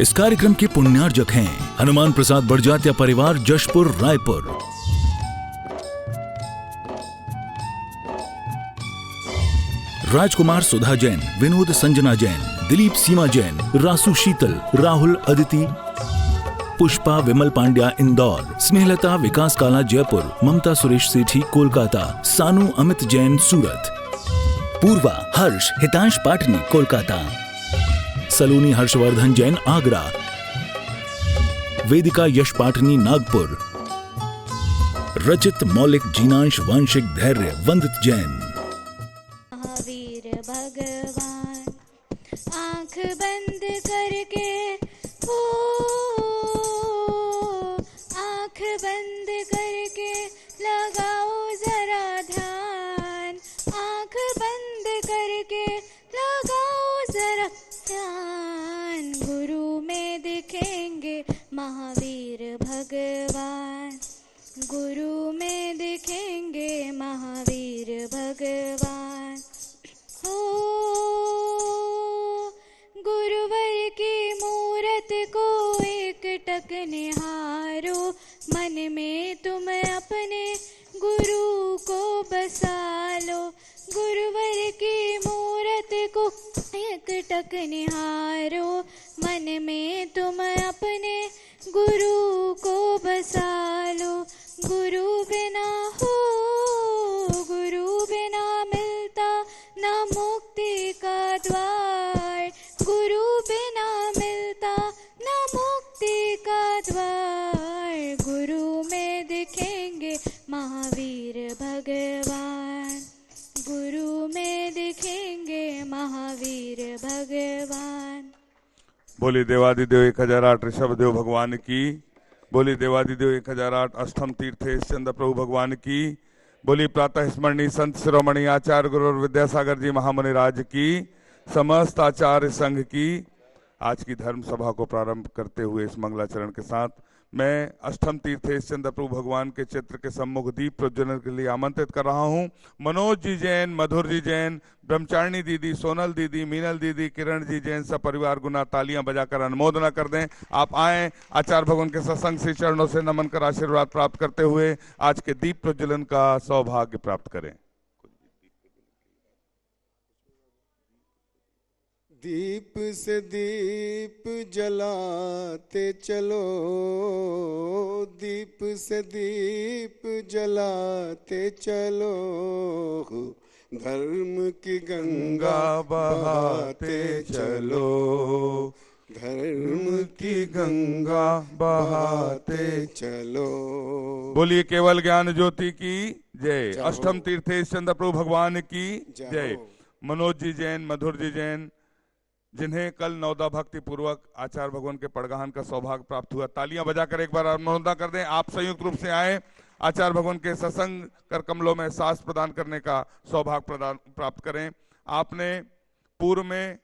इस कार्यक्रम के पुण्यार्जक हैं हनुमान प्रसाद बड़जात्या परिवार, जशपुर, रायपुर। राजकुमार सुधा जैन, विनोद संजना जैन, दिलीप सीमा जैन, रासु शीतल, राहुल अदिति, पुष्पा विमल पांड्या इंदौर, स्नेहलता विकास काला जयपुर, ममता सुरेश सेठी कोलकाता, सानू अमित जैन सूरत, पूर्वा हर्ष हितांश पाटनी कोलकाता, सलोनी हर्षवर्धन जैन आगरा, वेदिका यश पाटनी नागपुर, रचित मौलिक जीनांश वांशिक धैर्य वंदित जैन। महावीर भगवान आंख बंद करके हो, आंख बंद करके लगाओ जरा ध्यान, आंख बंद करके लगाओ जरा ध्यान। गुरु में दिखेंगे महावीर भगवान, गुरु में दिखेंगे महावीर भगवान। हो गुरुवर की मूरत को एक टक निहारो, मन में तुम अपने गुरु को बसा लो। गुरुवर की मूरत को एक टक निहारो, मन में तुम अपने गुरु को बसा लो। गुरु बिना हो, गुरु बिना मिलता ना मुक्ति का द्वार, गुरु बिना मिलता ना मुक्ति का द्वार। गुरु में दिखेंगे महावीर भगवान, गुरु में दिखेंगे महावीर भगवान। बोली देवादिदेव 1008 ऋषभ देव भगवान की, बोली देवादिदेव 1008 अष्टम तीर्थेश चंद्र प्रभु भगवान की, बोली प्रातः स्मरणीय संत शिरोमणि आचार्य गुरु विद्यासागर जी महामुनि राज की, समस्त आचार्य संघ की। आज की धर्म सभा को प्रारंभ करते हुए इस मंगलाचरण के साथ मैं अष्टम तीर्थेश चंद्र प्रभु भगवान के चित्र के सम्मुख दीप प्रज्वलन के लिए आमंत्रित कर रहा हूं। मनोज जी जैन, मधुर जी जैन, ब्रह्मचारिणी दीदी, सोनल दीदी, मीनल दीदी, किरण जी जैन सब परिवार गुना तालियां बजाकर अनुमोदना कर दें। आप आए, आचार्य भगवान के सत्संग से चरणों से नमन कर आशीर्वाद प्राप्त करते हुए आज के दीप प्रज्वलन का सौभाग्य प्राप्त करें। दीप से दीप जलाते चलो, दीप से दीप जलाते चलो, धर्म की गंगा बहाते चलो, धर्म की गंगा बहाते चलो। बोलिए केवल ज्ञान ज्योति की जय। अष्टम तीर्थेश चंद्र प्रभु भगवान की जय। मनोज जी जैन, मधुर जी जैन, जिन्हें कल नवदा भक्ति पूर्वक आचार्य भगवान के पड़गाहन का सौभाग्य प्राप्त हुआ, तालियां बजाकर एक बार अनुमोदना कर दें। आप संयुक्त रूप से आए, आचार्य भगवान के सत्संग कर कमलों में सांस प्रदान करने का सौभाग्य प्राप्त करें। आपने पूर्व में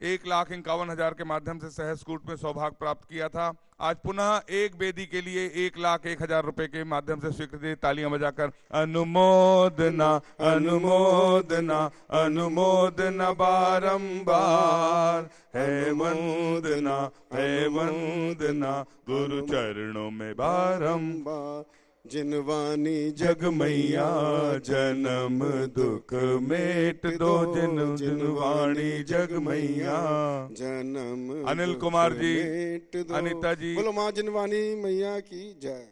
1,51,000 के माध्यम से सहस्कूट में सौभाग्य प्राप्त किया था। आज पुनः एक वेदी के लिए 1,01,000 रुपए के माध्यम से स्वीकृति, तालियां बजाकर अनुमोदना अनुमोदना अनुमोदना बारंबार, है वंदना है वंदना गुरु चरणों में बारंबार। जिनवानी जग मैया जन्म दुख मेट दो, जिनवाणी जग मैया जन्म। अनिल कुमार जी, अनिता जी, बोलो माँ जिनवानी मैया की जय।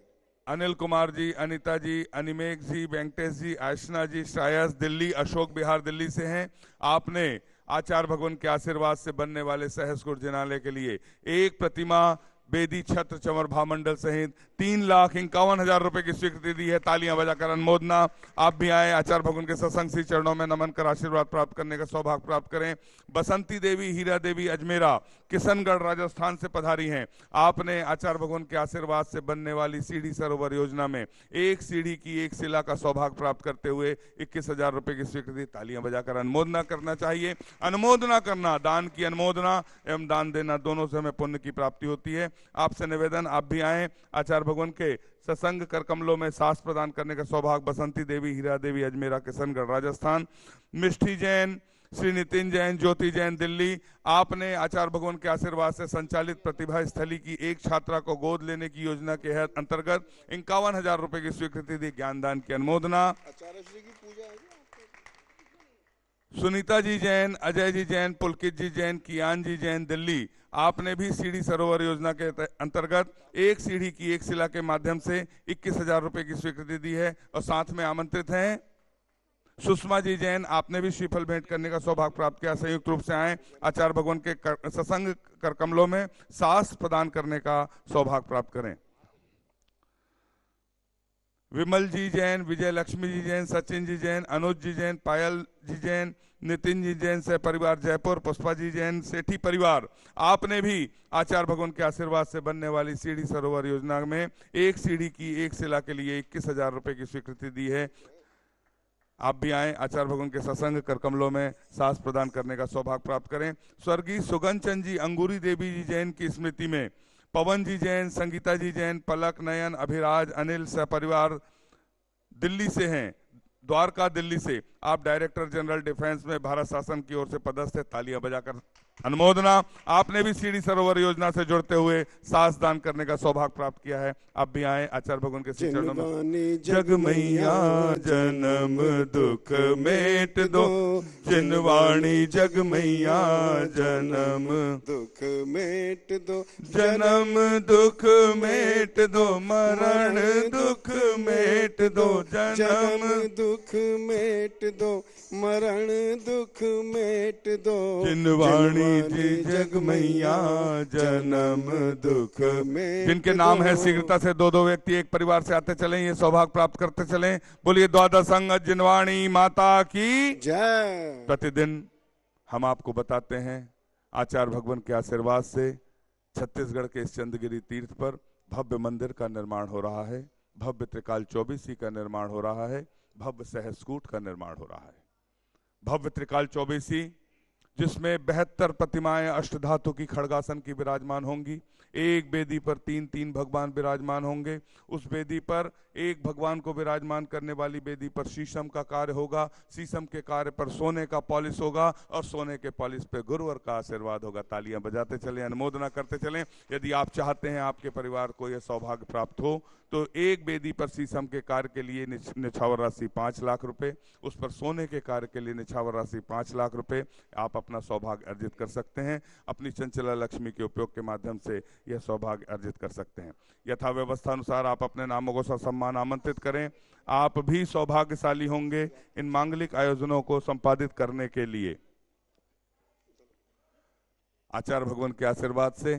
अनिल कुमार जी, अनिता जी, अनिमेक जी, वेंकटेश जी, आशना जी, श्रायस दिल्ली, अशोक बिहार दिल्ली से हैं। आपने आचार्य भगवान के आशीर्वाद से बनने वाले सहस्कूट जिनालय के लिए एक प्रतिमा, बेदी, छत्र, चंवर भामंडल सहित 3,51,000 रुपए की स्वीकृति दी है। तालियां बजाकर अनुमोदना। आप भी आए, आचार्य भगवान के सत्संग श्री चरणों में नमन कर आशीर्वाद प्राप्त करने का सौभाग्य प्राप्त करें। बसंती देवी, हीरा देवी अजमेरा, किशनगढ़ राजस्थान से पधारी हैं। आपने आचार्य भगवान के आशीर्वाद से बनने वाली सीढ़ी सरोवर योजना में एक सीढ़ी की एक शिला का सौभाग्य प्राप्त करते हुए 21,000 रुपए की स्वीकृति। तालियां बजाकर अनुमोदना करना चाहिए। अनुमोदना करना, दान की अनुमोदना एवं दान देना, दोनों से हमें पुण्य की प्राप्ति होती है। आपसे निवेदन, आप भी आए, आचार्य भगवान के सत्संग कर कमलों में सांस प्रदान करने का सौभाग्य। बसंती देवी, हीरा देवी अजमेरा, किशनगढ़ राजस्थान। मिष्ठी जैन, श्री नितिन जैन, ज्योति जैन, दिल्ली। आपने आचार्य भगवान के आशीर्वाद से संचालित प्रतिभा स्थली की एक छात्रा को गोद लेने की योजना के अंतर्गत 51,000 रुपए की स्वीकृति दी। ज्ञानदान की अनुमोदना। आचार्य श्री की पूजा है। सुनीता जी जैन, अजय जी जैन, पुलकित जी जैन, कियान जी जैन, दिल्ली। आपने भी सीढ़ी सरोवर योजना के अंतर्गत एक सीढ़ी की एक शिला के माध्यम से 21,000 रुपए की स्वीकृति दी है और साथ में आमंत्रित हैं सुषमा जी जैन। आपने भी श्रीफल भेंट करने का सौभाग्य प्राप्त किया। संयुक्त रूप से आए आचार्य भगवान के सत्संग कर कमलों में साहस प्रदान करने का सौभाग्य प्राप्त करें। विमल जी जैन, विजय लक्ष्मी जी जैन, सचिन जी जैन, अनुज जी जैन, पायल जी जैन, नितिन जी जैन से परिवार जयपुर, पुष्पा जी जैन, सेठी परिवार। आपने भी आचार्य भगवान के आशीर्वाद से बनने वाली सीढ़ी सरोवर योजना में एक सीढ़ी की एक शिला के लिए 21,000 रुपए की स्वीकृति दी है। आप भी आए आचार्य भगवान के सत्संग कर कमलों में साहस प्रदान करने का सौभाग्य प्राप्त करें। स्वर्गीय सुगन चंद जी, अंगूरी देवी जी जैन की स्मृति में पवन जी जैन, संगीता जी जैन, पलक, नयन, अभिराज, अनिल सहपरिवार दिल्ली से हैं, द्वारका दिल्ली से। आप डायरेक्टर जनरल डिफेंस में भारत शासन की ओर से पदस्थ है। तालियां बजाकर अनुमोदना। आपने भी सीढ़ी सरोवर योजना से जुड़ते हुए साहस दान करने का सौभाग्य प्राप्त किया है। आप भी आए आचार्य भगवान के श्री चरणों में। जग मैया जन्म दुख मेट दो, जिनवाणी जग मैया जन्म दुख मेट दो, जन्म दुख मेट दो, मरण दुख मेट दो, जन्म दुख मेट दो, मरण दुख मेट दो, जिनवाणी जी जग मैया जन्म दुख में। जिनके नाम है शीघ्रता से दो व्यक्ति एक परिवार से आते चलें, ये सौभाग्य प्राप्त करते चलें। बोलिए द्वादश अंग जिनवाणी माता की जय। प्रतिदिन हम आपको बताते हैं आचार्य भगवान के आशीर्वाद से छत्तीसगढ़ के इस चंद्रगिरी तीर्थ पर भव्य मंदिर का निर्माण हो रहा है, भव्य त्रिकाल चौबीसी का निर्माण हो रहा है, भव्य सहस्कूट का निर्माण हो रहा है। भव्य त्रिकाल चौबीसी जिसमें 72 प्रतिमाएं अष्टधातु की खड़गासन की विराजमान होंगी। एक वेदी पर 3-3 भगवान विराजमान होंगे। उस वेदी पर एक भगवान को विराजमान करने वाली वेदी पर शीशम का कार्य होगा, शीशम के कार्य पर सोने का पॉलिश होगा और सोने के पॉलिश पे गुरुवर का आशीर्वाद होगा। तालियां बजाते चलें, अनुमोदना करते चलें। यदि आप चाहते हैं आपके परिवार को यह सौभाग्य प्राप्त हो तो एक वेदी पर शीशम के कार्य के लिए निछावर राशि 5 लाख रुपए, उस पर सोने के कार्य के लिए निछावर राशि 5 लाख रुपए आप अपना सौभाग्य अर्जित कर सकते हैं। अपनी चंचला लक्ष्मी के उपयोग के माध्यम से यह सौभाग्य अर्जित कर सकते हैं। यथा व्यवस्था अनुसार आप अपने नामों को ससम्मान आमंत्रित करें। आप भी सौभाग्यशाली होंगे इन मांगलिक आयोजनों को संपादित करने के लिए। आचार्य भगवान के आशीर्वाद से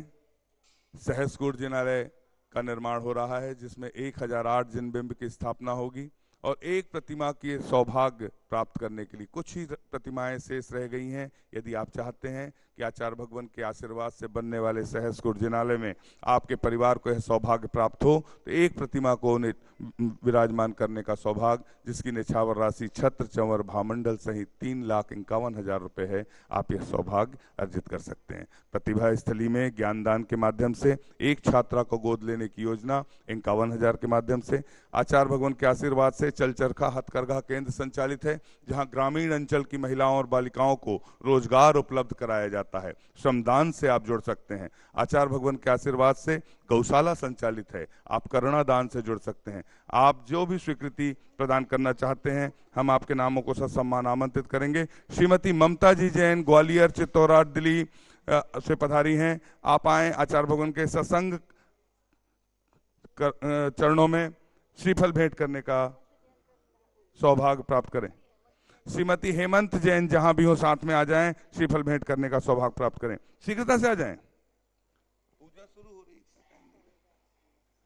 सहस्कूट जिनालय का निर्माण हो रहा है, जिसमें 1008 जिनबिंब की स्थापना होगी और एक प्रतिमा की सौभाग्य प्राप्त करने के लिए कुछ ही प्रतिमाएं शेष रह गई हैं। यदि आप चाहते हैं कि आचार्य भगवान के आशीर्वाद से बनने वाले सहस्कूट जिनालय में आपके परिवार को यह सौभाग्य प्राप्त हो तो एक प्रतिमा को विराजमान करने का सौभाग्य, जिसकी निछावर राशि छत्र चंवर भामंडल सहित 3,51,000 रुपए है, आप यह सौभाग्य अर्जित कर सकते हैं। प्रतिभा स्थली में ज्ञानदान के माध्यम से एक छात्रा को गोद लेने की योजना 51,000 के माध्यम से। आचार्य भगवान के आशीर्वाद से चल चरखा हथकरघा केंद्र संचालित है, जहां ग्रामीण अंचल की महिलाओं और बालिकाओं को रोजगार उपलब्ध कराया जाता है। श्रमदान से आप जुड़ सकते हैं। आचार्य भगवान के आशीर्वाद से गौशाला संचालित है, आप करुणा दान से जुड़ सकते हैं। आप जो भी स्वीकृति प्रदान करना चाहते हैं हम आपके नामों को ससम्मान आमंत्रित करेंगे। श्रीमती ममता जी जैन ग्वालियर चित्तौरा दिल्ली से पधारी हैं। आप आए आचार्य भगवान के सत्संग चरणों में श्रीफल भेंट करने का सौभाग्य प्राप्त करें। श्रीमती हेमंत जैन जहां भी हो साथ में आ जाएं, श्रीफल भेंट करने का सौभाग्य प्राप्त करें। शीघ्रता से आ जाएं, पूजा शुरू हो रही है।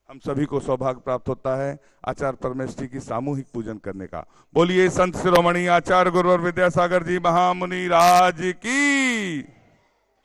हम सभी को सौभाग्य प्राप्त होता है आचार्य परमेश्वरी की सामूहिक पूजन करने का। बोलिए संत शिरोमणि आचार्य गुरुवर विद्यासागर जी महामुनि राज की।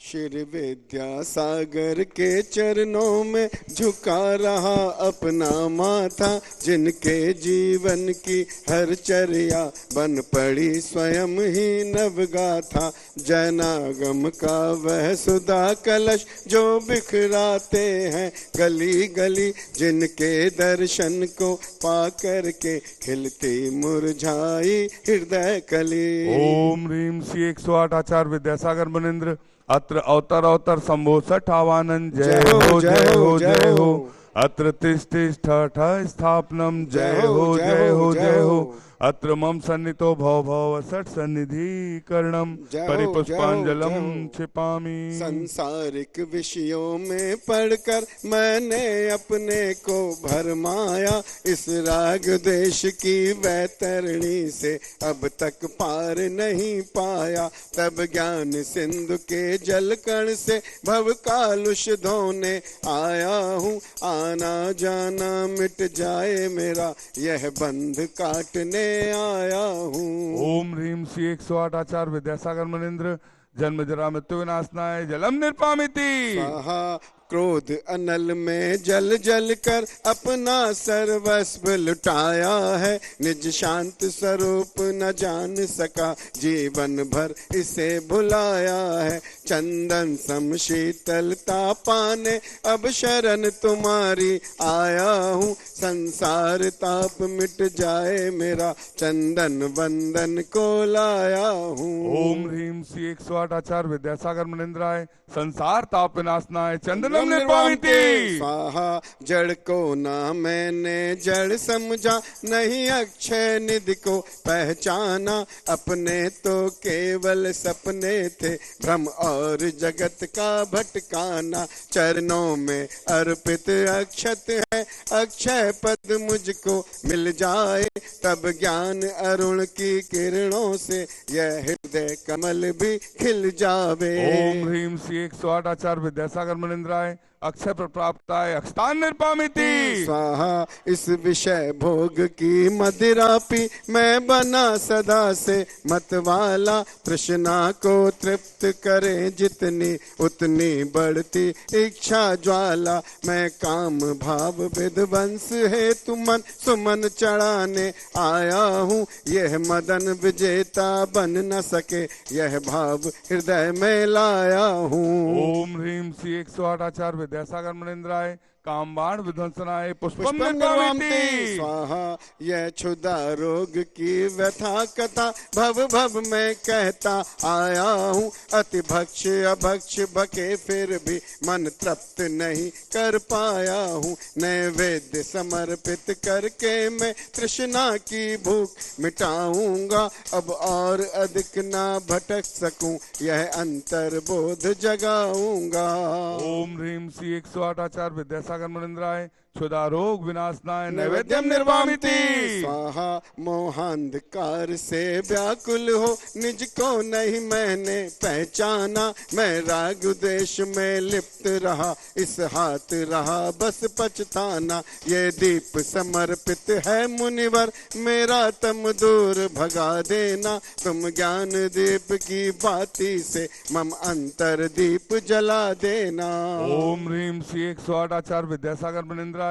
श्री विद्यासागर के चरणों में झुका रहा अपना माथा, जिनके जीवन की हर चर्या बन पड़ी स्वयं ही नवगाथा। जनागम का वह सुधा कलश जो बिखराते हैं गली गली, जिनके दर्शन को पा कर के खिलती मुरझाई हृदय कली। ओम ह्रीम श्री 108 आचार्य विद्यासागर मुनिंद्र अत्र अवतर अवतर शंभो सठावानंद। जय हो जय हो जय हो। अत्र तिष्ठ स्थापनम। जय हो जय हो जय हो। अत्र मम सन्नितो भव भव सठ सन्निधि करणम परिपुष्पांजलम छिपामी। संसारिक विषयों में पढ़कर मैंने अपने को भरमाया, इस राग देश की वैतरणी से अब तक पार नहीं पाया। तब ज्ञान सिंधु के जल कण से भव कालुष धोने आया हूँ, आना जाना मिट जाए मेरा यह बंध काटने आया हूँ। ओम ह्रीम श्री 108 आचार्य विद्यासागर मुनिंद्र जन्म जरा मृत्यु विनाशनाय जलम निर्पामिति। स्वाहा। क्रोध अनल में जल जल कर अपना सर्वस्व लुटाया है, निज शांत स्वरूप न जान सका जीवन भर इसे भुलाया है। चंदन सम शीतलता पाने अब शरण तुम्हारी आया हूँ, संसार ताप मिट जाए मेरा चंदन वंदन को लाया हूँ। ओम ह्रीम श्री 108 आचार्य विद्यासागर मुनिंद्राय संसार ताप विनाशनाय चंदनम निर्वामिति। स्वाहा। जड़ को ना मैंने जड़ समझा, नहीं अक्षय निधि को पहचाना, अपने तो केवल सपने थे भ्रम और जगत का भटकाना। चरणों में अर्पित अक्षत है, अक्षय पद मुझको मिल जाए, तब ज्ञान अरुण की किरणों से यह हृदय कमल भी खिल जावे। ओम ह्रीम श्री 108 आचार्य विद्यासागर मुनिंद्राय अक्षय प्राप्ताय अक्षतान निर्पामिति। स्वाहा। इस विषय भोग की मदिरा पी मैं बना सदा से मतवाला, तृष्णा को तृप्त करे जितनी उतनी बढ़ती इच्छा ज्वाला। मैं काम भाव विध्वंस हेतु मन सुमन चढ़ाने आया हूँ, यह मदन विजेता बन न सके यह भाव हृदय में लाया हूँ। ओम ह्रीम श्री 108 आचार्य विद्यासागर मुनिंद्राय कामबाण विध्वंसनाय पुष्पम निर्वामिति। स्वाहा। यह क्षुधा रोग की व्यथा कथा भव भव में कहता आया हूँ, अति भक्ष अभक्ष बके फिर भी मन तृप्त नहीं कर पाया हूँ। नैवेद्य समर्पित करके मैं तृष्णा की भूख मिटाऊंगा, अब और अधिक ना भटक सकूं यह अंतर बोध जगाऊंगा। ओम ह्रीम श्री 108 आचार्य विद्यासागर मुनिंद्राय क्षुधा रोग विनाशनाय नैवेद्यम निर्वामिति। स्वाहा। मोहांधकार से व्याकुल हो निज को नहीं मैंने पहचाना, मैं राग देश में लिप्त रहा इस हाथ रहा बस पछताना। ये दीप समर्पित है मुनिवर मेरा तम दूर भगा देना, तुम ज्ञान दीप की बाती से मम अंतर दीप जला देना। ओम ह्रीम श्री 108 आचार्य विद्यासागर मुनिंद्राय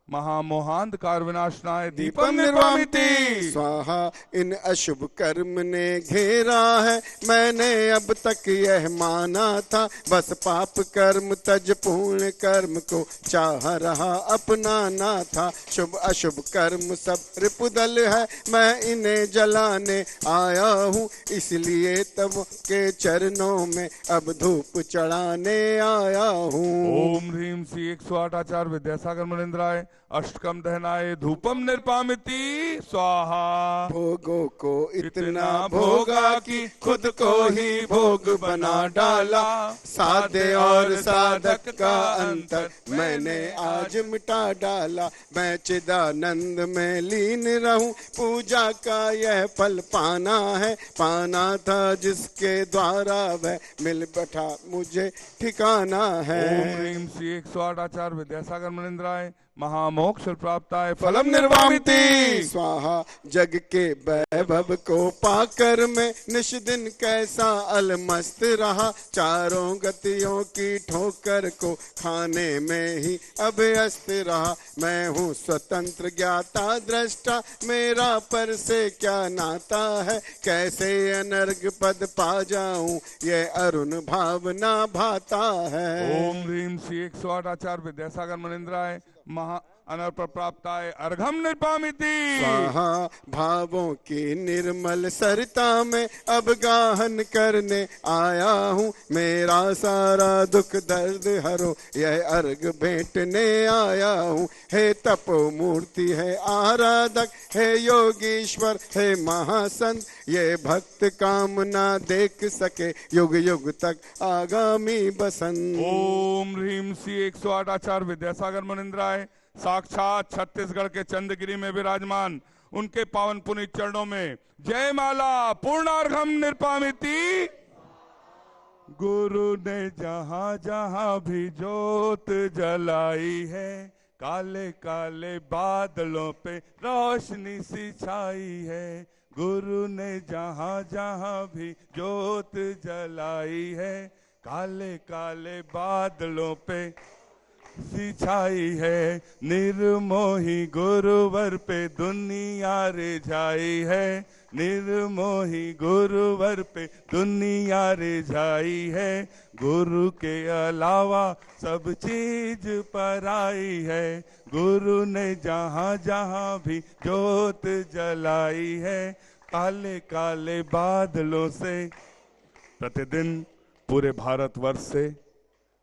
महामोहांधकार विनाशनाय दीपम निर्वामिति। स्वाहा। इन अशुभ कर्म ने घेरा है, मैंने अब तक यह माना था, बस पाप कर्म तज पूर्ण कर्म को चाह रहा अपनाना था। शुभ अशुभ कर्म सब रिपुदल है, मैं इन्हें जलाने आया हूँ, इसलिए तब के चरणों में अब धूप चढ़ाने आया हूँ। ओम ह्रीम श्री 108 आचार्य विद्यासागर मुनिंद्राय अष्टकम दहनाय धूपम निर्पामिति। स्वाहा। भोगों को इतना भोगा कि खुद को ही भोग बना डाला, साधे और साधक का अंतर मैंने आज मिटा डाला। मैं चिदानंद में लीन रहूं, पूजा का यह फल पाना है, पाना था जिसके द्वारा वह मिल बैठा मुझे ठिकाना है। ओम ह्रीम श्री 108 आचार्य विद्यासागर मुनिंद्राय महामोक्ष प्राप्ताय फलम निर्वामति स्वाहा। जग के वैभव को पाकर मैं निश दिन कैसा अलमस्त रहा, चारों गतियों की ठोकर को खाने में ही अभ्यस्त रहा। मैं हूँ स्वतंत्र ज्ञाता दृष्टा, मेरा पर से क्या नाता है, कैसे अनर्ग पद पा जाऊं ये अरुण भावना भाता है। ओम ह्रीम श्री 108 आचार्य विद्यासागर मुनिंद्राय महा अनर्प प्राप्ताय अर्घम निर्पामिति स्वाहा। भावों की निर्मल सरिता में अब गाहन करने आया हूँ, मेरा सारा दुख दर्द हरो यह अर्घ भेंटने आया हूँ। हे तपो मूर्ति है आराधक, हे योगीश्वर है महासंत, ये भक्त कामना देख सके युग युग तक आगामी बसंत। ओम ह्रीम श्री 108 आचार्य विद्यासागर मुनिंद्राय साक्षात छत्तीसगढ़ के चंद्रगिरी में विराजमान उनके पावन पुनीत चरणों में जय माला पूर्णार्घम निर्पामिति। गुरु ने जहां जहां भी जोत जलाई है, काले काले बादलों पे रोशनी सी छाई है। गुरु ने जहां जहां भी जोत जलाई है, काले काले बादलों पे सिंचाई है। निर्मोही गुरुवर पे दुनिया रिझाई है, निर्मोही गुरुवर पे दुनिया रिझाई है। गुरु के अलावा सब चीज पराई है, गुरु ने जहां जहां भी जोत जलाई है, काले काले बादलों से। प्रतिदिन पूरे भारतवर्ष से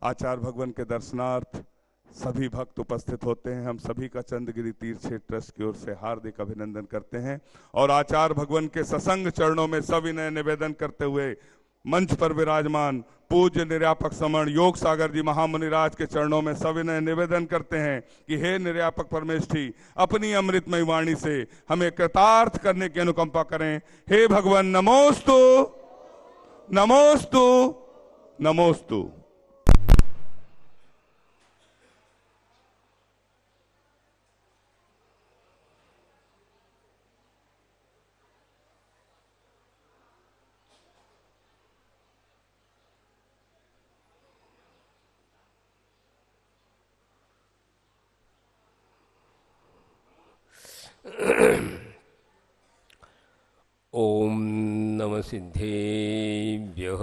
आचार्य भगवान के दर्शनार्थ सभी भक्त उपस्थित होते हैं। हम सभी का चंद्रगिरी तीर्थ क्षेत्र ट्रस्ट की ओर से हार्दिक अभिनंदन करते हैं और आचार्य भगवान के ससंग चरणों में सविनय निवेदन करते हुए मंच पर विराजमान पूज्य निर्यापक समण योग सागर जी महामुनिराज के चरणों में सविनय निवेदन करते हैं कि हे निर्यापक परमेष्ठी, अपनी अमृतमय वाणी से हमें कृतार्थ करने की अनुकंपा करें। हे भगवान नमोस्तु नमोस्तु नमोस्तु। ओम नमः सिद्धेभ्यः।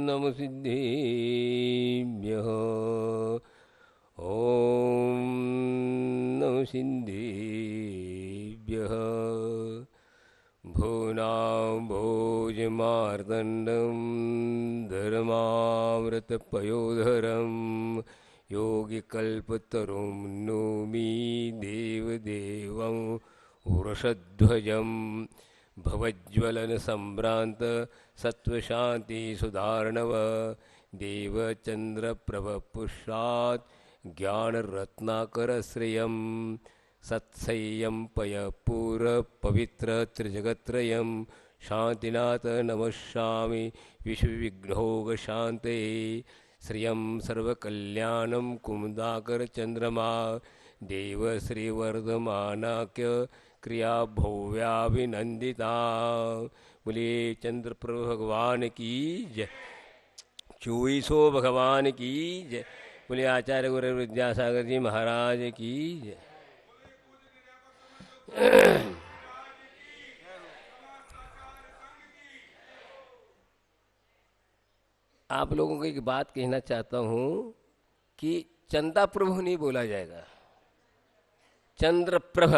नमः सिद्धेभ्यः। ओम नमः सिद्धेभ्यः। भूनां भोजमार्दण्डं धर्मामृतपयोधरम् योगिकल्पतरुं नौमि देवदेवं वृषध्वजं। भवज्वलनसम्भ्रान्त सत्त्वशान्तिसुधार्णव देवचन्द्रप्रभपुष्पात् ज्ञानरत्नाकरश्रियं। सत्संयं पयपूरपवित्रत्रिजगत्त्रयं शान्तिनाथ नमस्यामि विश्वविघ्नोगशान्ते। श्रियं सर्वकल्याणं कुमुदाकर चंद्रमा देव श्रीवर्धमानाक्य क्रिया भव्याभिनंदिता। बोले चंद्रप्रभु भगवान की जय, 2400 भगवान की जय। बोले आचार्य गुरु विद्यासागर जी महाराज की जय। आप लोगों को एक बात कहना चाहता हूं कि चंदा प्रभु नहीं बोला जाएगा, चंद्र प्रभ।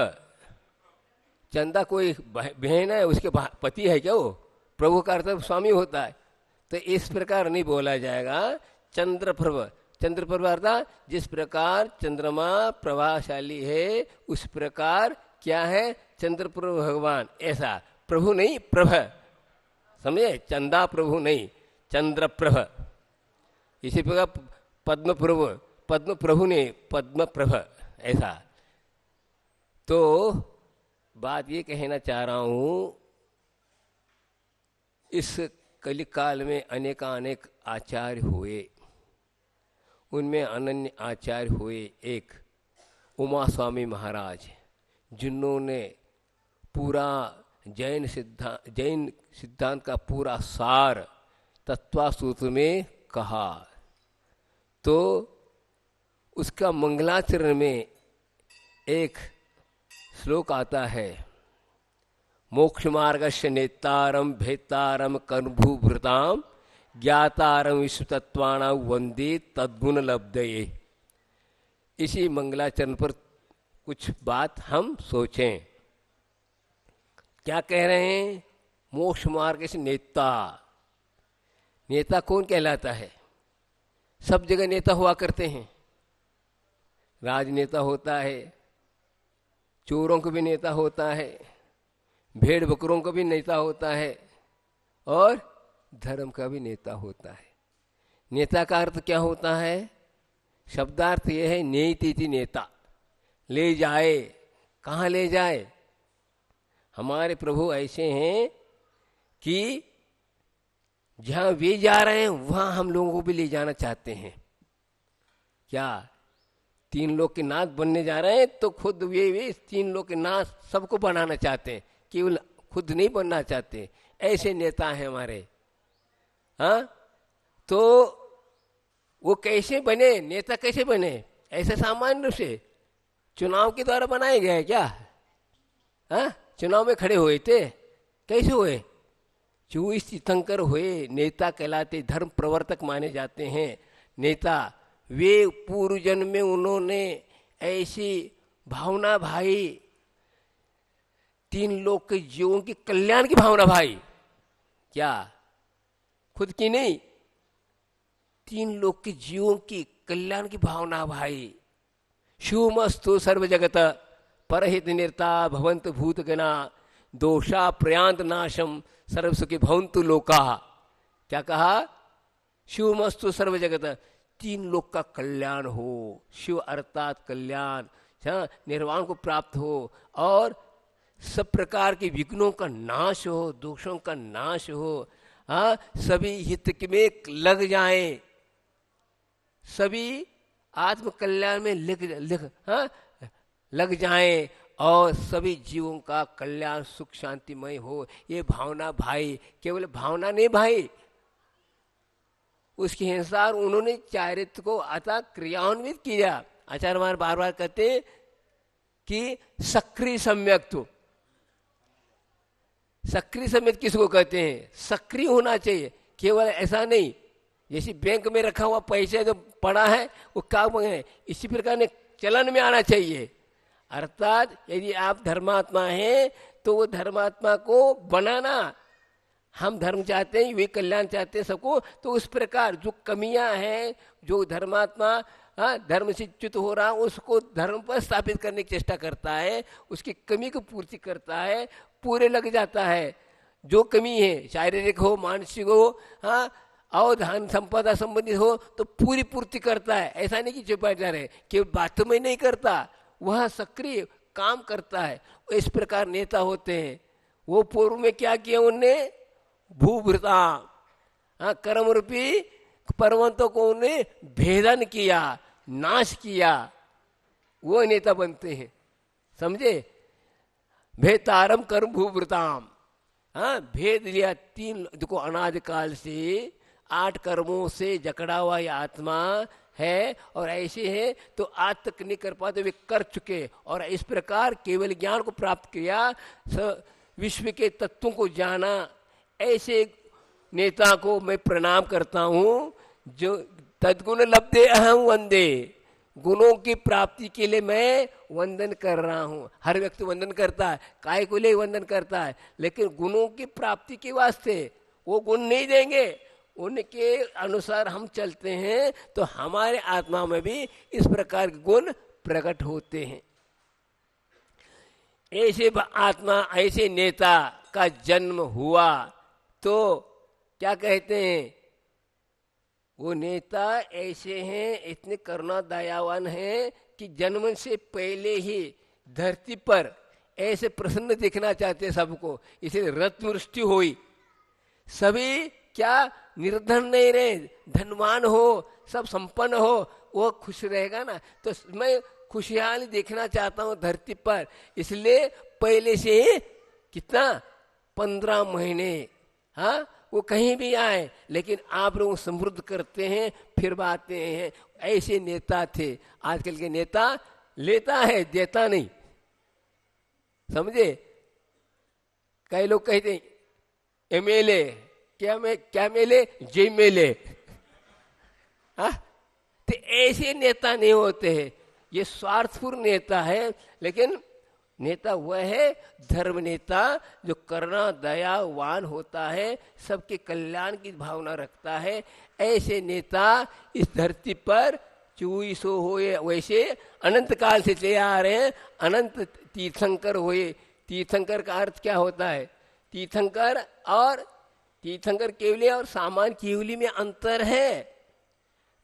चंदा कोई बहन है, उसके पति है क्या? वो प्रभु का अर्थ स्वामी होता है, तो इस प्रकार नहीं बोला जाएगा। चंद्र प्रभ, चंद्र प्रभ अर्थात जिस प्रकार चंद्रमा प्रभाशाली है उस प्रकार क्या है चंद्र प्रभु भगवान, ऐसा प्रभु नहीं प्रभ, समझे? चंदा प्रभु नहीं, चंद्र प्रभ। इसी प्रकार पद्म प्रभु, पद्म प्रभु ने पद्म प्रभ, ऐसा। तो बात ये कहना चाह रहा हूं, इस कलिकाल में अनेकानेक आचार्य हुए, उनमें अनन्य आचार्य हुए एक उमा स्वामी महाराज, जिन्होंने पूरा जैन सिद्धांत का पूरा सार तत्वासूत्र में कहा। तो उसका मंगलाचरण में एक श्लोक आता है, मोक्ष मार्गस्य नेतारम भेतारम कर्मभूभृताम ज्ञातारम विश्वतत्वाणां वंदे तद्गुण लब्धये। इसी मंगलाचरण पर कुछ बात हम सोचें। क्या कह रहे हैं? मोक्ष मार्ग से नेता। नेता कौन कहलाता है? सब जगह नेता हुआ करते हैं। राजनेता होता है, चोरों को भी नेता होता है, भेड़ बकरों को भी नेता होता है, और धर्म का भी नेता होता है। नेता का अर्थ क्या होता है? शब्दार्थ यह है नेति नेता, ले जाए। कहाँ ले जाए? हमारे प्रभु ऐसे हैं कि जहाँ वे जा रहे हैं वहाँ हम लोगों को भी ले जाना चाहते हैं। क्या 3 लोग के नाथ बनने जा रहे हैं? तो खुद वे 3 लोग के नाथ सबको बनाना चाहते हैं, केवल खुद नहीं बनना चाहते। ऐसे नेता हैं हमारे। हाँ, तो वो कैसे बने? नेता कैसे बने? ऐसे सामान्य रूप से चुनाव के द्वारा बनाए गए क्या? हाँ, चुनाव में खड़े हुए थे? कैसे हुए? 24 तीर्थंकर हुए, नेता कहलाते, धर्म प्रवर्तक माने जाते हैं नेता। वे पूर्व जन्म में उन्होंने ऐसी भावना भाई, 3 लोग के जीवों की कल्याण की भावना भाई। क्या खुद की नहीं, 3 लोग के जीवों की कल्याण की भावना भाई। शुभमस्तु सर्व जगत परहित निर्ता भवंत भूतगणा दोषा प्रयांत नाशम सर्व सुखी भवंतु लोका। क्या कहा? शिवमस्तु सर्व जगत, 3 लोक का कल्याण हो। शिव अर्थात कल्याण, निर्वाण को प्राप्त हो, और सब प्रकार के विघ्नों का नाश हो, दोषों का नाश हो। हाँ, सभी हित में लग जाएं, सभी आत्म कल्याण में लग जाएं, और सभी जीवों का कल्याण सुख शांतिमय हो। ये भावना भाई, केवल भावना नहीं भाई, उसके अनुसार उन्होंने चारित्र को अतः क्रियान्वित किया। आचार्य हमारे बार बार कहते हैं कि सक्रिय सम्यक्त्व। सक्रिय सम्यक किसको कहते हैं? सक्रिय होना चाहिए, केवल ऐसा नहीं जैसे बैंक में रखा हुआ पैसे जो पड़ा है वो क्या मांगे, इसी प्रकार ने चलन में आना चाहिए। अर्थात यदि आप धर्मात्मा हैं तो वो धर्मात्मा को बनाना, हम धर्म चाहते हैं, वे कल्याण चाहते हैं सबको। तो उस प्रकार जो कमियां हैं, जो धर्मात्मा धर्म से च्युत हो रहा उसको धर्म पर स्थापित करने की चेष्टा करता है, उसकी कमी को पूर्ति करता है, पूरे लग जाता है। जो कमी है शारीरिक हो, मानसिक हो, और धन संपदा संबंधित हो, तो पूरी पूर्ति करता है। ऐसा नहीं कि चुप जा रहे, केवल बातों में नहीं करता, वह सक्रिय काम करता है। इस प्रकार नेता होते हैं। वो पूर्व में क्या किया उनने? भूभृता, कर्म रूपी पर्वतों को उन्हें भेदन किया, नाश किया, वो नेता बनते हैं। समझे? भेतारम कर्म भूभृताम, भेद लिया। 3 देखो, अनादि काल से 8 कर्मों से जकड़ा हुआ ये आत्मा है, और ऐसे है तो आज तक नहीं कर पाते, वे कर चुके, और इस प्रकार केवल ज्ञान को प्राप्त किया, विश्व के तत्वों को जाना। ऐसे नेता को मैं प्रणाम करता हूँ, जो तद्गुण लब्धे अहम वंदे, गुणों की प्राप्ति के लिए मैं वंदन कर रहा हूँ। हर व्यक्ति वंदन करता है, काय को लिए वंदन करता है, लेकिन गुणों की प्राप्ति के वास्ते वो गुण नहीं देंगे। उनके अनुसार हम चलते हैं तो हमारे आत्मा में भी इस प्रकार के गुण प्रकट होते हैं। ऐसे आत्मा, ऐसे नेता का जन्म हुआ तो क्या कहते हैं? वो नेता ऐसे हैं, इतने करुणा दयावान हैं कि जन्म से पहले ही धरती पर ऐसे प्रसन्न दिखना चाहते हैं सबको, इसलिए रत्नवृष्टि हुई। सभी क्या निर्धन नहीं रहे, धनवान हो, सब संपन्न हो, वो खुश रहेगा ना। तो मैं खुशहाली देखना चाहता हूँ धरती पर, इसलिए पहले से कितना 15 महीने, हाँ, वो कहीं भी आए लेकिन आप लोग समृद्ध करते हैं, फिर बातें हैं। ऐसे नेता थे। आजकल के नेता लेता है, देता नहीं, समझे। कई लोग कहते हैं एमएलए, क्या मेले, जे मेले, हाँ। तो ऐसे नेता नहीं होते हैं, ये स्वार्थपूर्ण नेता है। लेकिन नेता वह है धर्म नेता जो करुणा दयावान होता है, सबके कल्याण की भावना रखता है। ऐसे नेता इस धरती पर 2400 हुए, वैसे अनंत काल से चले आ रहे हैं। अनंत तीर्थंकर हुए। तीर्थंकर का अर्थ क्या होता है? तीर्थंकर और तीर्थंकर केवली और सामान्य केवली में अंतर है।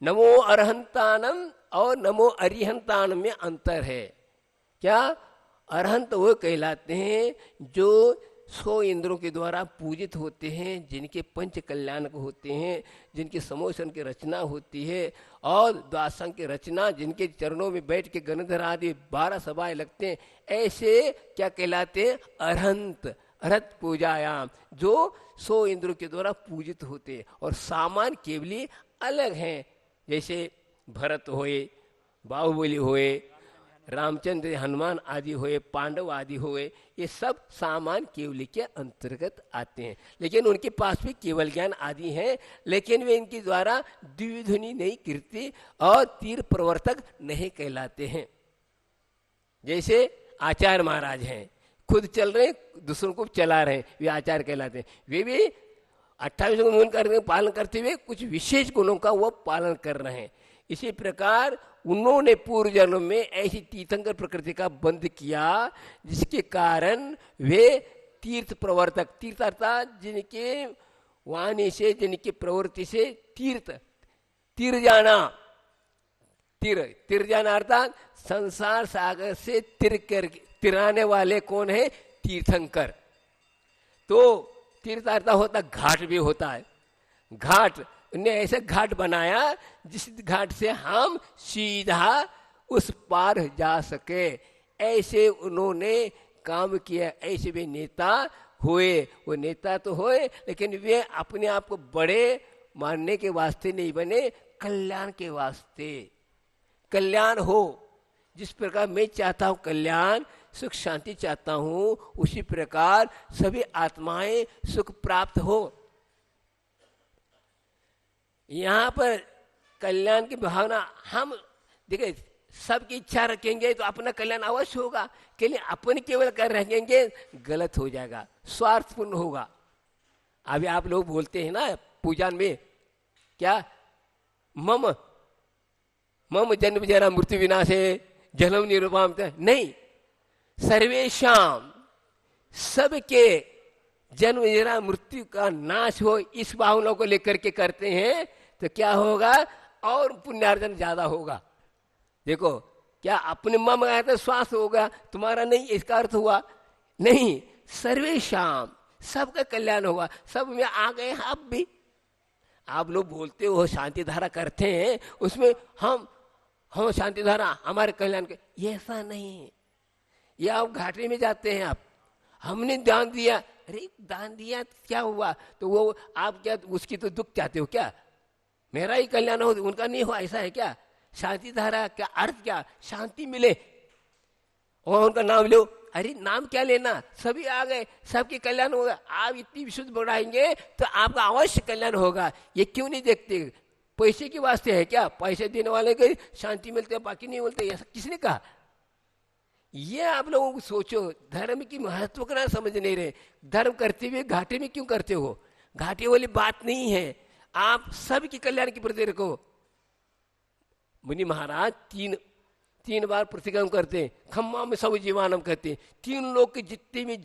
नमो अरहंतानम और नमो अरिहंतानम में अंतर है। क्या? अरहंत वो कहलाते हैं जो 100 इंद्रों के द्वारा पूजित होते हैं, जिनके पंच कल्याणक होते हैं, जिनके समोसन की रचना होती है और द्वादशांग की रचना, जिनके चरणों में बैठ के गणधर आदि 12 सभाएं लगते हैं, ऐसे क्या कहलाते हैं? अरहंत। अरहत पूजायाम, जो 100 इंद्रों के द्वारा पूजित होते हैं। और सामान्य केवली अलग हैं, जैसे भरत हुए, बाहुबली हुए, रामचंद्र, हनुमान आदि हुए, पांडव आदि हुए, ये सब सामान्य केवली के अंतर्गत आते हैं। लेकिन उनके पास भी केवल ज्ञान आदि हैं, लेकिन वे इनके द्वारा द्विध्वनि नहीं कीर्ति और तीर प्रवर्तक नहीं कहलाते हैं। जैसे आचार्य महाराज हैं, खुद चल रहे हैं, दूसरों को चला रहे हैं, वे आचार्य कहलाते हैं। वे भी 28 गुण पालन करते हुए कुछ विशेष गुणों का वो पालन कर रहे हैं। इसी प्रकार उन्होंने पूर्व जन्म में ऐसी तीर्थंकर प्रकृति का बंध किया, जिसके कारण वे तीर्थ प्रवर्तक, तीर्थ अर्थात जिनके वाणी से, जिनकी प्रवृत्ति से तीर जाना अर्थात संसार सागर से तिराने वाले कौन है? तीर्थंकर। तो तीर्थ अर्थात होता घाट भी होता है। घाट ने ऐसे घाट बनाया जिस घाट से हम सीधा उस पार जा सके, ऐसे उन्होंने काम किया। ऐसे वे नेता हुए। वो नेता तो हुए, लेकिन वे अपने आप को बड़े मानने के वास्ते नहीं बने, कल्याण के वास्ते। कल्याण हो, जिस प्रकार मैं चाहता हूँ कल्याण, सुख शांति चाहता हूँ, उसी प्रकार सभी आत्माएं सुख प्राप्त हो। यहाँ पर कल्याण की भावना हम देखिए, सबकी इच्छा रखेंगे तो अपना कल्याण अवश्य होगा, लेकिन अपन केवल कर रहेंगे गलत हो जाएगा, स्वार्थपूर्ण होगा। अभी आप लोग बोलते हैं ना पूजन में, क्या मम जन्म जरा मृत्यु विनाश है, जन्म निरूपम, नहीं, सर्वेशाम, सबके जन्म जरा मृत्यु का नाश हो, इस भावना को लेकर के करते हैं तो क्या होगा? और पुण्यार्जन ज्यादा होगा। देखो, क्या अपने मम आया तो श्वास होगा, तुम्हारा नहीं, इसका अर्थ हुआ नहीं। सर्वेशाम, सबका कल्याण होगा। सब में आ गए आप भी। आप लोग बोलते हो शांति धारा करते हैं, उसमें हम शांति धारा हमारे कल्याण के, ये ऐसा नहीं है। ये आप घाटे में जाते हैं, आप हमने दान दिया, अरे दान दिया क्या हुआ? तो वो आप क्या उसकी तो दुख चाहते हो क्या? मेरा ही कल्याण हो, उनका नहीं हो, ऐसा है क्या? शांति धारा क्या अर्थ? क्या शांति मिले और उनका नाम लो। अरे नाम क्या लेना, सभी आ गए, सबके कल्याण होगा। आप इतनी विशुद्ध बढ़ाएंगे तो आपका अवश्य कल्याण होगा। ये क्यों नहीं देखते? पैसे के वास्ते है क्या? पैसे देने वाले को शांति मिलते है, बाकी नहीं मिलते, ऐसा किसने कहा? ये आप लोगों को सोचो, धर्म की महत्व का समझ नहीं रहे। धर्म करते हुए घाटे में क्यों करते हो? घाटे वाली बात नहीं है, आप सबकी कल्याण की प्रति रखो। मुनि महाराज तीन बार प्रतिक्रम करते हैं, खम्मा में सब जीवानम कहते हैं। 3 लोग के जितने भी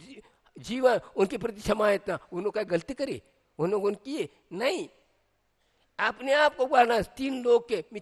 जीवन, उनके प्रति क्षमा है। इतना उन्होंने क्या गलती करी? उन्होंने किए नहीं, अपने आप को कहना 3 लोग के, मैं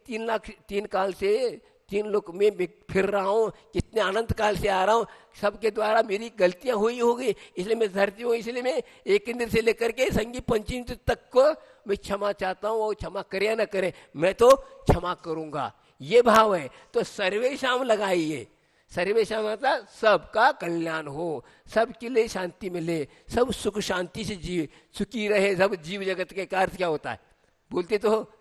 3 काल से 3 लोग में फिर रहा हूँ, कितने अनंत काल से आ रहा हूँ, सबके द्वारा मेरी गलतियां हुई होगी, इसलिए मैं धरती हूँ। इसलिए मैं एक इंद्र से लेकर के संगी पंचेंद्र तक को मैं क्षमा चाहता हूँ। वो क्षमा करे या न करे, मैं तो क्षमा करूंगा। ये भाव है। तो सर्वेशाम लगाइए, सर्वेशाम मतलब सबका कल्याण हो, सबके लिए शांति मिले, सब सुख शांति से जी सुखी रहे सब जीव जगत के कार्य। क्या होता है बोलते तो हो,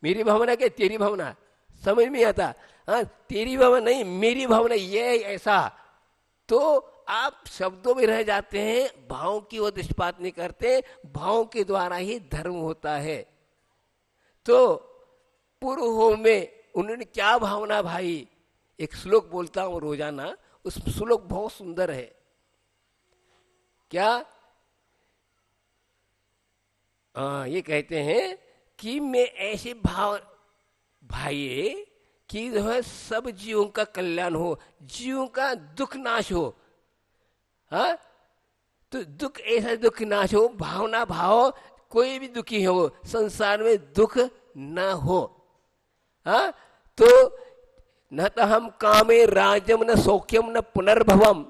मेरी भावना क्या तेरी भावना, समझ में आता। हाँ, तेरी भावना नहीं मेरी भावना, ये ऐसा। तो आप शब्दों में रह जाते हैं, भाव की ओर दृष्टिपात नहीं करते, भाव के द्वारा ही धर्म होता है। तो पूर्व में उन्होंने क्या भावना भाई, एक श्लोक बोलता हूं रोजाना, उस श्लोक बहुत सुंदर है। क्या ये कहते हैं कि मैं ऐसे भाव भाई कि जो है सब जीवों का कल्याण हो, जीवों का दुख नाश हो। हाँ, तो दुख ऐसा दुख नाश हो, भावना भाव कोई भी दुखी हो संसार में दुख न हो। हाँ, तो न तो हम कामे राजम न सौख्यम न पुनर्भवम,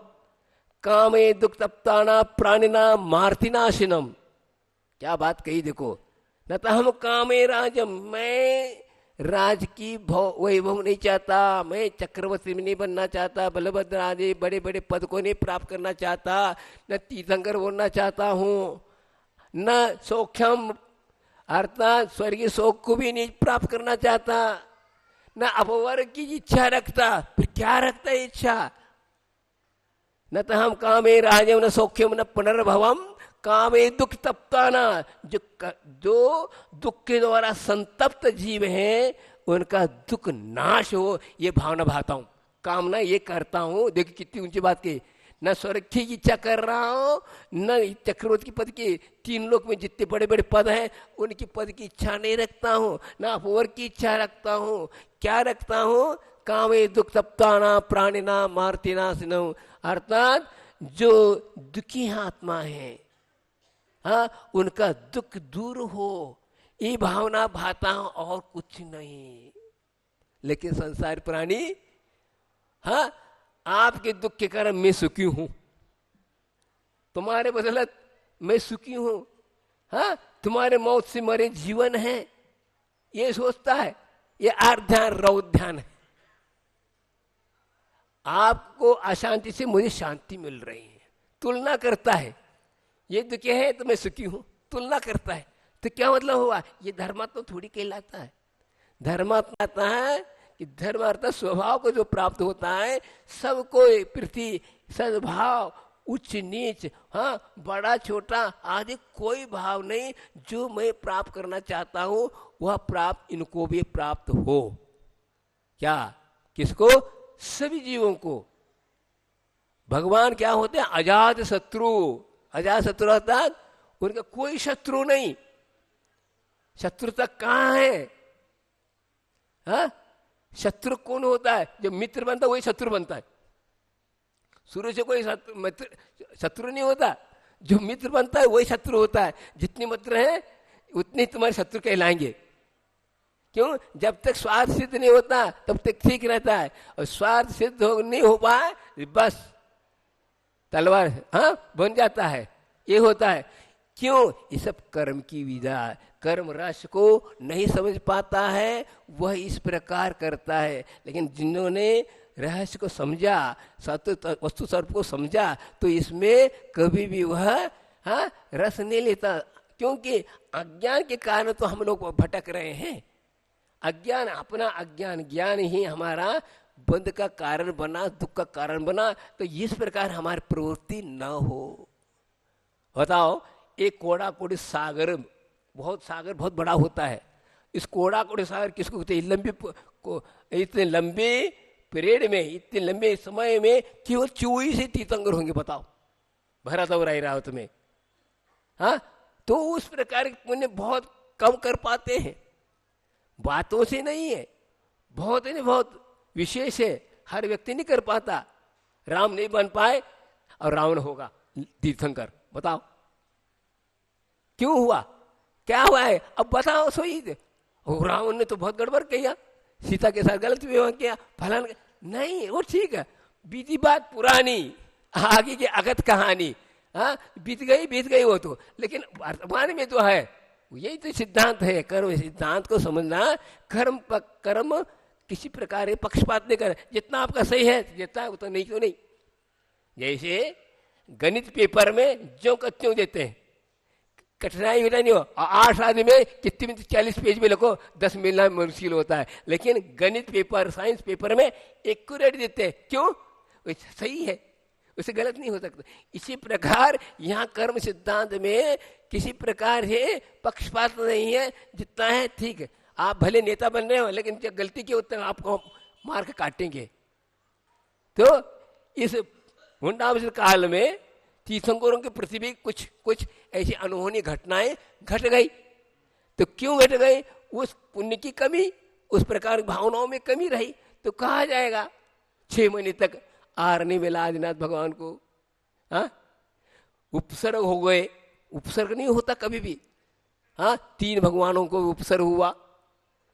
कामे दुख तप्ताना प्राणिना मार्तिनाशिनम। क्या बात कही देखो, न तो हम कामे राजम, मैं राज की वैभव नहीं चाहता, मैं चक्रवर्ती नहीं बनना चाहता, बलभद्र आदि बड़े बड़े पद को नहीं प्राप्त करना चाहता, न तीर्थंकर बनना चाहता हूँ, न सौख्यम अर्थात स्वर्गीय सुख को भी नहीं प्राप्त करना चाहता, न अपवर्ग की इच्छा रखता। फिर क्या रखता है इच्छा? न तो हम कामे राजम न सौख्यम न पुनर्भवम, कामे दुख तप्ताना, जो दुख के द्वारा संतप्त जीव हैं उनका दुख नाश हो, ये भावना भाता हूं, कामना ये करता हूं। देखिए कितनी ऊंची बात की, न स्वर्ग की इच्छा कर रहा हूं, न चक्रवर्ती की पद की, तीन लोक में जितने बड़े बड़े पद हैं उनकी पद की इच्छा नहीं रखता हूं, न अपवर्ग की इच्छा रखता हूं। क्या रखता हूं? कामे दुख तप्ताना प्राणिना मार्तिनाशिनम, अर्थात जो दुखी आत्मा है, हाँ, उनका दुख दूर हो, ये भावना भाता हूं और कुछ नहीं। लेकिन संसार प्राणी, हाँ, आपके दुख के कारण मैं सुखी हूं, तुम्हारे बदलत मैं सुखी हूं, हाँ, तुम्हारे मौत से मरे जीवन है, ये सोचता है। ये आर्ध्यान रौध्यान है। आपको अशांति से मुझे शांति मिल रही है, तुलना करता है, ये दुखी है तो मैं सुखी हूं, तुलना करता है। तो क्या मतलब हुआ? ये धर्मात्मा थोड़ी कहलाता है। धर्मात्मा आता है कि धर्म अर्थात स्वभाव को जो प्राप्त होता है, सबको पृथ्वी सद्भाव, उच्च नीच, हाँ, बड़ा छोटा आदि कोई भाव नहीं, जो मैं प्राप्त करना चाहता हूं वह प्राप्त इनको भी प्राप्त हो। क्या? किसको? सभी जीवों को। भगवान क्या होते हैं? अजात शत्रु। अजात शत्रु अर्थात उनका कोई शत्रु नहीं। शत्रु तक कहाँ है? हाँ, शत्रु कौन होता है? जो मित्र बनता है वही शत्रु बनता है। शुरू से कोई शत्रु नहीं होता, जो मित्र बनता है वही शत्रु होता है। जितने मित्र हैं उतने तुम्हारे शत्रु कहलाएंगे। क्यों? जब तक स्वार्थ सिद्ध नहीं होता तब तक ठीक रहता है, और स्वार्थ सिद्ध नहीं हो पाए बस तलवार, हाँ, बन जाता है। ये होता है। क्यों? ये सब कर्म की विधा, कर्म रस को नहीं समझ पाता है, वह इस प्रकार करता है। लेकिन जिन्होंने रहस्य को समझा, वस्तु स्वरूप को समझा, तो इसमें कभी भी वह, हाँ, रस नहीं लेता। क्योंकि अज्ञान के कारण तो हम लोग भटक रहे हैं। अज्ञान, अपना अज्ञान, ज्ञान ही हमारा बंध का कारण बना, दुख का कारण बना। तो इस प्रकार हमारी प्रवृत्ति न हो। बताओ, एक कोड़ा कोड़ी सागर बहुत बड़ा होता है। इस कोड़ा कोड़ी सागर किसको कहते हैं? इतने लंबे पीरियड में, इतने लंबे समय में केवल 24 तीर्थंकर होंगे। बताओ, भरा तो रह हो तुम्हें, हाँ। तो उस प्रकार पुण्य बहुत कम कर पाते हैं। बातों से नहीं है, बहुत विशेष है। हर व्यक्ति नहीं कर पाता। राम नहीं बन पाए और रावण होगा तीर्थंकर। बताओ क्यों हुआ? क्या हुआ है? अब बताओ। सोई रावण ने तो बहुत गड़बड़ किया, सीता के साथ गलत व्यवहार किया, फलान नहीं। वो ठीक है, बीती बात पुरानी, आगे की अगत कहानी, हाँ, बीत गई वो तो। लेकिन वर्तमान में तो है, यही तो सिद्धांत है। कर्म सिद्धांत को समझना, कर्म किसी प्रकार पक्षपात नहीं कर, जितना आपका सही है जितना है उतना नहीं तो नहीं। जैसे गणित पेपर में जो का त्यों देते हैं, कठिनाई भी नहीं हो, 8 आदमी में कितने में 40 पेज में लिखो, 10 मिलना मुश्किल होता है। लेकिन गणित पेपर, साइंस पेपर में एक्यूरेट देते हैं, क्यों? सही है, उससे गलत नहीं हो सकता। इसी प्रकार यहाँ कर्म सिद्धांत में किसी प्रकार से पक्षपात नहीं है, जितना है ठीक है। आप भले नेता बन रहे हो, लेकिन जब गलती की उतना आपको मार्क काटेंगे। तो इस मुंडावसर काल में तीर्थंकरों के प्रति भी कुछ ऐसी अनहोनी घटनाएं घट गई। तो क्यों घट गई? उस पुण्य की कमी, उस प्रकार भावनाओं में कमी रही। तो कहा जाएगा 6 महीने तक आहार नहीं मिला आदिनाथ भगवान को, हाँ उपसर्ग हो गए। उपसर्ग नहीं होता कभी भी, हाँ 3 भगवानों को उपसर्ग हुआ,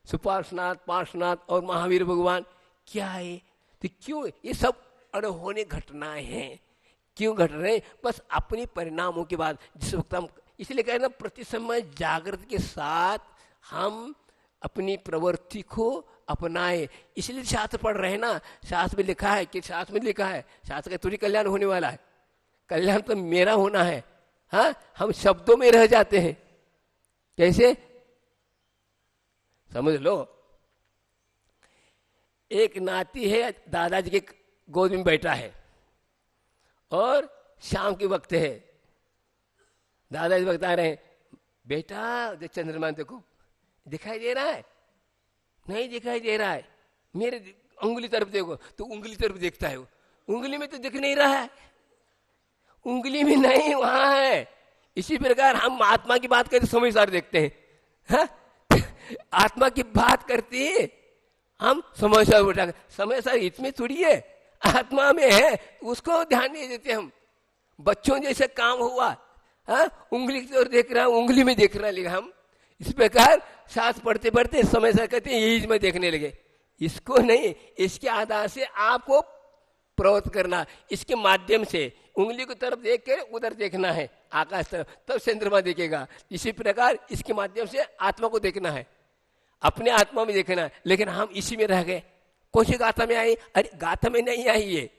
सुपार्श्वनाथ, पार्श्वनाथ और महावीर भगवान। क्या है? तो क्यों ये सब अनहोनी घटनाएं हैं? क्यों घट रहे? बस अपनी परिणामों के बाद जिस वक्त हम, इसलिए कह रहे प्रति समय जागृति के साथ हम अपनी प्रवृत्ति को अपनाए। इसलिए शास्त्र पढ़ रहे हैं ना, शास्त्र में लिखा है कि शास्त्र में लिखा है, शास्त्र का थोड़ी कल्याण होने वाला है, कल्याण तो मेरा होना है। हाँ हम शब्दों में रह जाते हैं। कैसे? समझ लो, एक नाती है, दादाजी के गोद में बैठा है और शाम के वक्त है, दादाजी बता रहे हैं, बेटा चंद्रमा देखो, दिखाई दे रहा है? नहीं दिखाई दे रहा है। मेरे उंगली तरफ देखो, तो उंगली तरफ देखता है, वो उंगली में तो दिख नहीं रहा है, उंगली में नहीं वहां है। इसी प्रकार हम आत्मा की बात करते समझदार देखते हैं, हा? आत्मा की बात करती है हम समझदार उठा, समझदार इसमें थोड़ी है, आत्मा में है, उसको ध्यान नहीं देते हम। बच्चों जैसे काम हुआ, हाँ उंगली की ओर देख रहा, उंगली में देख रहा, लेकिन हम इस प्रकार साथ पढ़ते पढ़ते समय से कहते हैं यही में देखने लगे। इसको नहीं, इसके आधार से आपको प्रवृत्त करना, इसके माध्यम से उंगली की तरफ देख के उधर देखना है, आकाश तरफ, तब चंद्रमा देखेगा। इसी प्रकार इसके माध्यम से आत्मा को देखना है, अपने आत्मा में देखना है। लेकिन हम इसी में रह गए। कौन सी गाथा में आई? अरे गाथा में नहीं आई, ये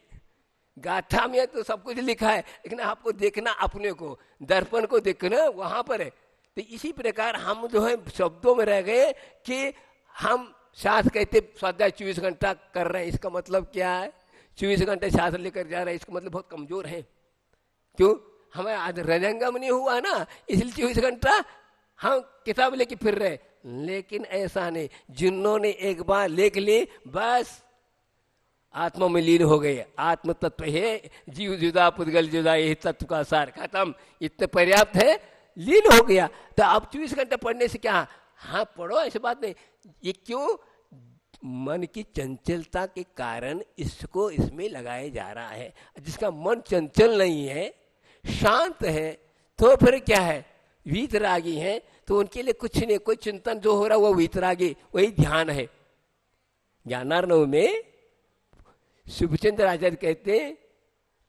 गाथा में तो सब कुछ लिखा है, लेकिन आपको देखना अपने को, दर्पण को देखना वहां पर है। तो इसी प्रकार हम जो है शब्दों में रह गए कि हम शास्त्र कहते स्वाध्याय 24 घंटा कर रहे हैं, इसका मतलब क्या है? 24 घंटे शास्त्र लेकर जा रहे हैं, इसका मतलब बहुत कमजोर है। क्यों? हमें आज रजंगम नहीं हुआ ना, इसलिए 24 घंटा हम किताब लेके फिर रहे। लेकिन ऐसा नहीं, जिन्होंने एक बार लेख ली बस आत्मा में लीन हो गए। आत्म तत्व है, जीव जुदा पुद्गल जुदा, यही तत्व का सार, खत्म, इतने पर्याप्त है, लीन हो गया। तो आप 24 घंटे पढ़ने से क्या? हाँ पढ़ो, ऐसी बात नहीं। ये क्यों? मन की चंचलता के कारण इसको इसमें लगाया जा रहा है। जिसका मन चंचल नहीं है, शांत है, तो फिर क्या है? वीतरागी है, तो उनके लिए कुछ नहीं, कोई चिंतन जो हो रहा है वो वीतरागी, वही ध्यान है। ज्ञानार्णव में शुभचंद्र आचार्य कहते हैं,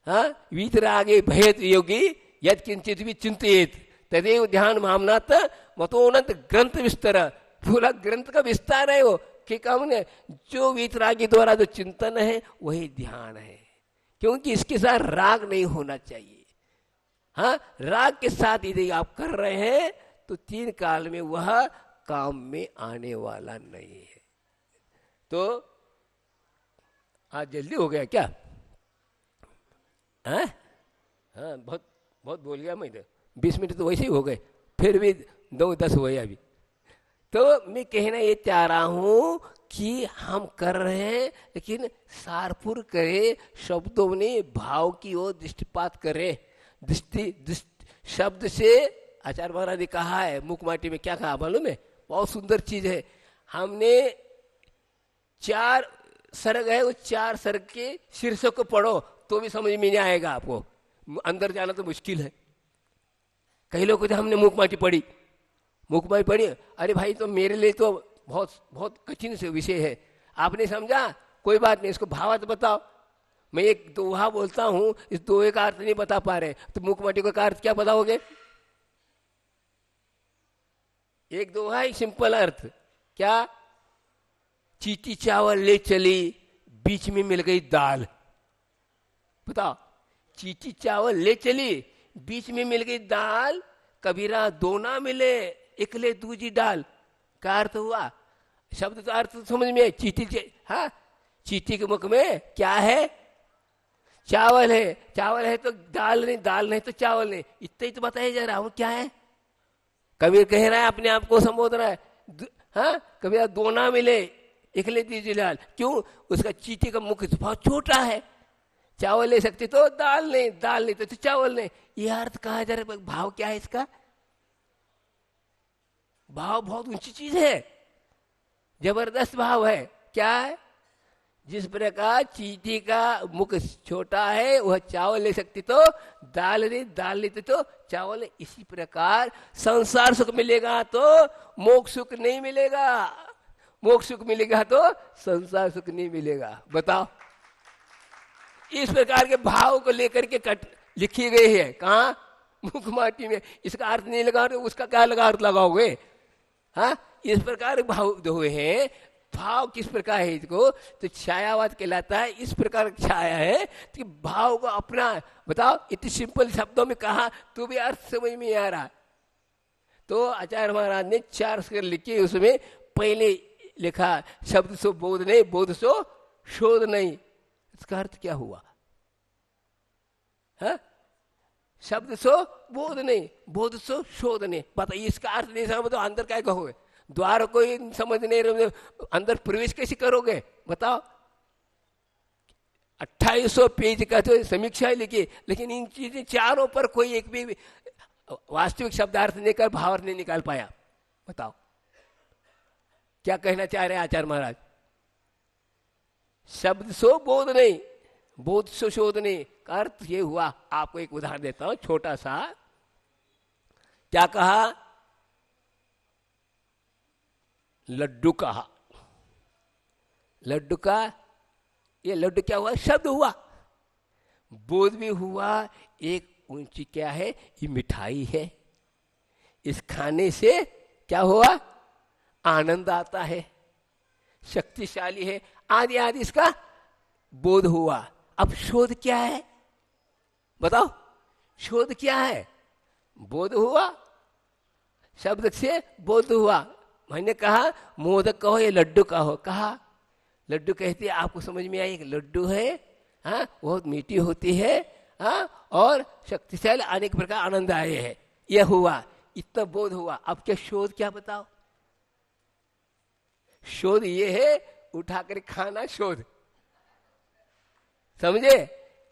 हाँ वीतरागे भयत योगी यद किंचित भी चिंतित तदेव ध्यान मामनात मतोनंत ग्रंथ विस्तार। पूरा ग्रंथ का विस्तार है वो, कि हमने जो वीतरागी द्वारा जो चिंतन है वही ध्यान है। क्योंकि इसके साथ राग नहीं होना चाहिए। हाँ राग के साथ यदि आप कर रहे हैं तो 3 काल में वह काम में आने वाला नहीं है। तो आज जल्दी हो गया क्या? हाँ हाँ बहुत बोल गया मैं, 20 मिनट तो वैसे ही हो गए, फिर भी 9-10 हुए अभी। तो मैं कहना ये चाह रहा हूं कि हम कर रहे हैं, लेकिन सारपुर करे, शब्दों ने भाव की ओर दृष्टिपात करे। दृष्टि शब्द से आचार्य महाराज ने कहा है, मुख माटी में क्या कहा मालूम है? बहुत सुंदर चीज है। हमने 4 सर्ग है, वो 4 सर्ग के शीर्षक को पढ़ो तो भी समझ में नहीं आएगा आपको, अंदर जाना तो मुश्किल है। कई लोग हमने मुख माटी पढ़ी, मुख माटी पढ़ी, अरे भाई तो मेरे लिए तो बहुत बहुत कठिन से विषय है, आपने समझा, कोई बात नहीं, इसको भावार्थ बताओ। मैं एक दोहा बोलता हूं, इस दोहे का अर्थ नहीं बता पा रहे, तो मुख माटी का अर्थ क्या बताओगे? एक दोहा, एक सिंपल अर्थ क्या? चीटी चावल ले चली, बीच में मिल गई दाल। बताओ, चीटी चावल ले चली, बीच में मिल गई दाल। कबीरा दो ना मिले, एकले दूजी डाल। क्या अर्थ हुआ? शब्द तो अर्थ समझ में। हाँ, चीटी के मुख में क्या है? चावल है। चावल है तो दाल नहीं, दाल नहीं तो चावल नहीं। इतना ही तो बताया जा रहा हूं। क्या है? कबीर कह रहा है, अपने आप को संबोध रहा है। हाँ, कबीरा दो ना मिले, एकले दीजिए डाल। क्यों? उसका चीटी का मुख बहुत छोटा है। चावल ले सकते तो दाल नहीं, दाल नहीं तो चावल नहीं। यह अर्थ कहा जा रहा है। भाव क्या है इसका? भाव बहुत ऊंची चीज है, जबरदस्त भाव है। क्या है? जिस प्रकार चीटी का मुख छोटा है, वह चावल ले सकती तो दाल नहीं, दाल नहीं तो चावल नहीं। इसी प्रकार संसार सुख मिलेगा तो मोक्ष सुख नहीं मिलेगा, मोक्ष सुख मिलेगा तो संसार सुख नहीं मिलेगा। बताओ, इस प्रकार के भाव को लेकर के लिखी गई है। कहाँ? मुख माटी में। इसका अर्थ नहीं लगा तो उसका क्या लगा अर्थ लगाओगे? हाँ, इस प्रकार भाव हुए हैं। भाव किस प्रकार है इसको? तो छायावाद कहलाता है। इस प्रकार छाया है कि भाव को अपना। बताओ, इतने सिंपल शब्दों में कहा तो भी अर्थ समझ में आ रहा। तो आचार्य महाराज ने 4 स्वर लिखे। उसमें पहले लिखा शब्द सो बोध नहीं, बोध सो शोध नहीं। इसका अर्थ क्या हुआ? हा? शब्द सो बोध नहीं, बोध सो शोध नहीं। बताइए, इसका अर्थ नहीं समझ तो अंदर क्या कहोगे? द्वार कोई समझ नहीं रहे, अंदर प्रवेश कैसे करोगे? बताओ। 2800 पेज का तो समीक्षा लिखी, लेकिन इन चीजें चारों पर कोई एक भी वास्तविक शब्दार्थ नहीं कर, भावार्थ नहीं निकाल पाया। बताओ, क्या कहना चाह रहे हैं आचार्य महाराज? शब्द सो बोध नहीं, बोध सो शोध नहीं का अर्थ ये हुआ। आपको एक उदाहरण देता हूं छोटा सा। क्या कहा? लड्डू कहा। लड्डू का ये लड्डू क्या हुआ? शब्द हुआ, बोध भी हुआ। एक ऊंची क्या है? ये मिठाई है। इस खाने से क्या हुआ? आनंद आता है, शक्तिशाली है, आदि आदि इसका बोध हुआ। अब शोध क्या है? बताओ, शोध क्या है? बोध हुआ, शब्द से बोध हुआ। मैंने कहा मोदक कहो या लड्डू कहो। कहा लड्डू कहते आपको समझ में आई? लड्डू है, हाँ, बहुत मीठी होती है, हाँ, और शक्तिशाली, अनेक प्रकार आनंद आए है। यह हुआ, इतना बोध हुआ। अब क्या शोध? क्या बताओ? शोध ये है उठाकर खाना। शोध समझे?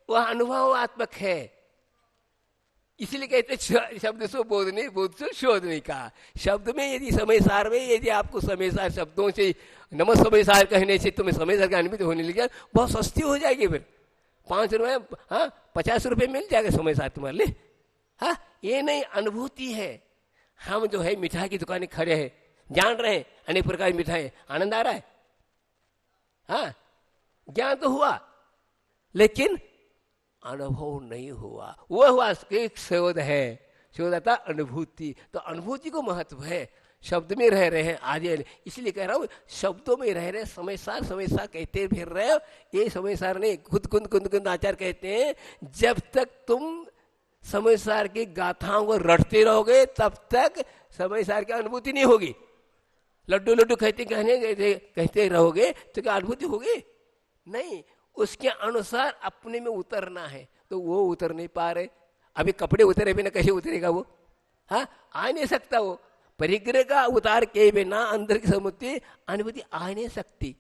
वह अनुभवात्मक है। इसलिए कहते शब्द सो बोध नहीं, बोध सो शोध नहीं कहा। शब्द में यदि समय सार में यदि आपको समय सार शब्दों से नमः समय सार कहने से तुम्हें समय सार की अनुभूति होने लगी, बहुत सस्ती हो जाएगी। फिर 5 रुपये, हाँ, 50 रुपये मिल जाएगा समय सार तुम्हारे लिए। हाँ, ये नहीं, अनुभूति है। हम जो है मिठाई की दुकानें खड़े हैं, जान रहे हैं अनेक प्रकार की मिठाई, आनंद आ रहा है, हाँ, ज्ञान तो हुआ, लेकिन अनुभव नहीं हुआ। वह हुआ एक शोध है। शोध आता अनुभूति। तो अनुभूति को महत्व है। शब्द में रह रहे हैं आज, इसलिए कह रहा हूं शब्दों में रह रहे, समय सार कहते फिर रहे हो। ये समय सार नहीं, खुद कुंद आचार्य कहते हैं, जब तक तुम समय सार की गाथाओं को रटते रहोगे तब तक समय सार की अनुभूति नहीं होगी। लड्डू लड्डू कहते रहोगे तो क्या अनुभूति होगी? नहीं। उसके अनुसार अपने में उतरना है, तो वो उतर नहीं पा रहे। अभी कपड़े उतरे बिना कैसे उतरेगा वो? हाँ, आ नहीं सकता वो। परिग्रह का उतार के बिना अंदर की अनुभूति आ नहीं सकती।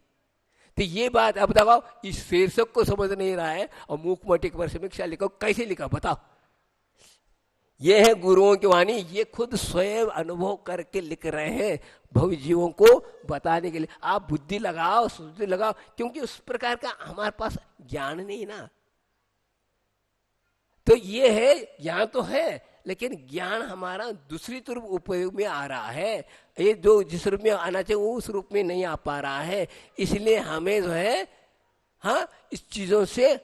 तो ये बात अब बताओ, इस शीर्षक को समझ नहीं रहा है और मूक मटिक पर समीक्षा लिखो, कैसे लिखा बताओ? ये है गुरुओं की वाणी, ये खुद स्वयं अनुभव करके लिख रहे हैं भव्य जीवों को बताने के लिए। आप बुद्धि लगाओ, सुद्धि लगाओ, क्योंकि उस प्रकार का हमारे पास ज्ञान नहीं ना। तो ये है, ज्ञान तो है, लेकिन ज्ञान हमारा दूसरी तरफ उपयोग में आ रहा है। ये जो जिस रूप में आना चाहिए वो उस रूप में नहीं आ पा रहा है। इसलिए हमें जो है, हाँ, इस चीजों से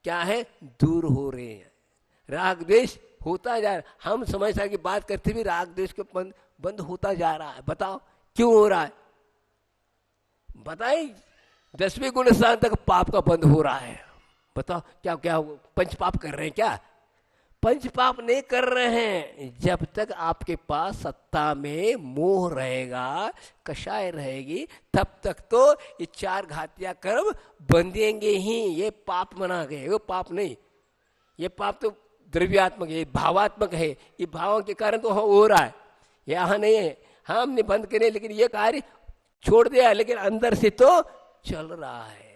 क्या है, दूर हो रहे हैं। राग द्वेष होता जा रहा है। हम समय सार की बात करते भी राग द्वेष के बंद होता जा रहा है। बताओ क्यों हो रहा है? बताएं 10वें गुण स्थान तक पाप का बंद हो रहा है। बताओ क्या क्या पंच पाप कर रहे हैं क्या? पंच पाप नहीं कर रहे हैं। जब तक आपके पास सत्ता में मोह रहेगा, कषाय रहेगी, तब तक तो ये 4 घातिया कर्म बंधेंगे ही। ये पाप मना गए, वो पाप नहीं। ये पाप तो द्रव्यात्मक है, भावात्मक है। ये भावों के कारण तो हो रहा है, यहाँ नहीं है। हाँ हमने बंद करे, लेकिन ये कार्य छोड़ दिया, लेकिन अंदर से तो चल रहा है।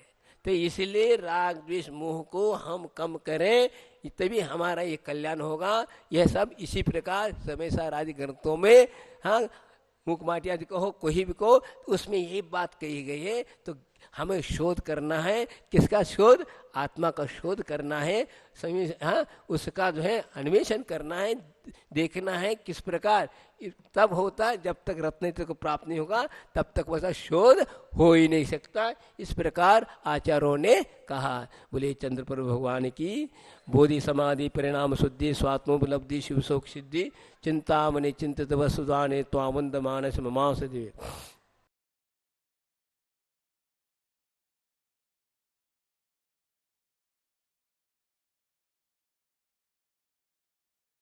तो इसलिए राग द्वेष मोह को हम कम करें, तभी हमारा ये कल्याण होगा। यह सब इसी प्रकार समय सार आदि ग्रंथों में, हाँ मुखमाटी आदि कहो कोई भी कहो, उसमें यही बात कही गई है। तो हमें शोध करना है। किसका शोध? आत्मा का शोध करना है। हाँ उसका जो है अन्वेषण करना है, देखना है किस प्रकार। तब होता है, जब तक रत्नेत्र को प्राप्त नहीं होगा तब तक वैसा शोध हो ही नहीं सकता। इस प्रकार आचार्यों ने कहा। बोले चंद्रप्रभु भगवान की बोधि समाधि परिणाम शुद्धि स्वात्मोपलब्धि शिव शोक सिद्धि चिंतामणि चिंतित वसुदाने त्वामंद मानस ममांस देव।